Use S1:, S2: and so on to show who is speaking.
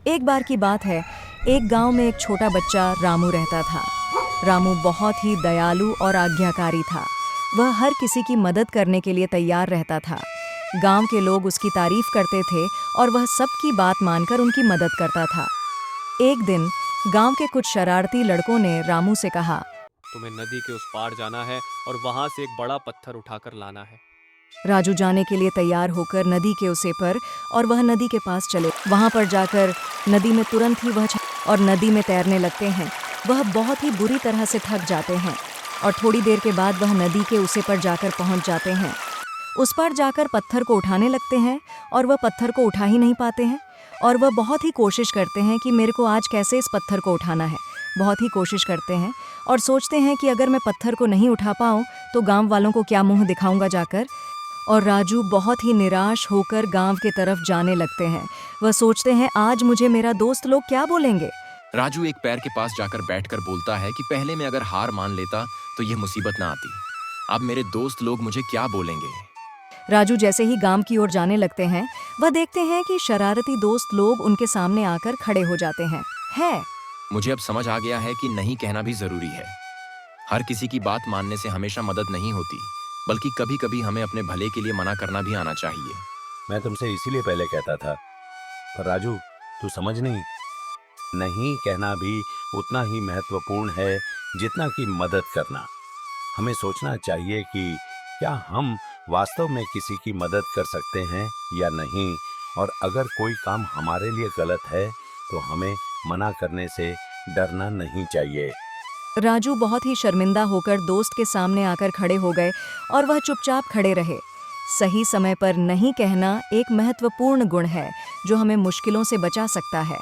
S1: एक बार की बात है, एक गांव में एक छोटा बच्चा रामू रहता था। रामू बहुत ही दयालु और आज्ञाकारी था। वह हर किसी की मदद करने के लिए तैयार रहता था। गांव के लोग उसकी तारीफ करते थे और वह सबकी बात मानकर उनकी मदद करता था। एक दिन गांव के कुछ शरारती लड़कों ने रामू से कहा,
S2: तुम्हें नदी के उस पार जाना है और वहां से एक बड़ा पत्थर उठाकर लाना है।
S1: राजू जाने के लिए तैयार होकर नदी के उसे पर और वह नदी के पास चले। वहां पर जाकर नदी में तुरंत ही और नदी में तैरने लगते हैं। वह बहुत ही बुरी तरह से थक जाते हैं और थोड़ी देर के बाद वह नदी के उसे पर जाकर पहुंच जाते हैं। उस पर जाकर पत्थर को उठाने लगते हैं और वह पत्थर को उठा ही नहीं पाते हैं और वह बहुत ही कोशिश करते हैं कि मेरे को आज कैसे इस पत्थर को उठाना है। बहुत ही कोशिश करते हैं और सोचते हैं कि अगर मैं पत्थर को नहीं उठा पाऊँ तो गांव वालों को क्या मुंह दिखाऊंगा जाकर। और राजू बहुत ही निराश होकर गांव की तरफ जाने लगते हैं। वह सोचते हैं आज मुझे मेरा दोस्त लोग क्या बोलेंगे।
S3: राजू एक पैर के पास जाकर बैठकर बोलता है कि पहले मैं अगर हार मान लेता तो यह मुसीबत ना आती। अब मेरे दोस्त लोग मुझे क्या बोलेंगे।
S1: राजू जैसे ही गांव की ओर जाने लगते हैं, वह देखते हैं कि शरारती दोस्त लोग उनके सामने आकर खड़े हो जाते हैं।
S3: मुझे अब समझ आ गया है कि नहीं कहना भी जरूरी है। हर किसी की बात मानने से हमेशा मदद नहीं होती, बल्कि कभी कभी हमें अपने भले के लिए मना करना भी आना चाहिए।
S4: मैं तुमसे इसीलिए पहले कहता था, पर राजू तू समझ नहीं कहना भी उतना ही महत्वपूर्ण है जितना कि मदद करना। हमें सोचना चाहिए कि क्या हम वास्तव में किसी की मदद कर सकते हैं या नहीं, और अगर कोई काम हमारे लिए गलत है तो हमें मना करने से डरना नहीं चाहिए।
S1: राजू बहुत ही शर्मिंदा होकर दोस्त के सामने आकर खड़े हो गए और वह चुपचाप खड़े रहे। सही समय पर नहीं कहना एक महत्वपूर्ण गुण है जो हमें मुश्किलों से बचा सकता है।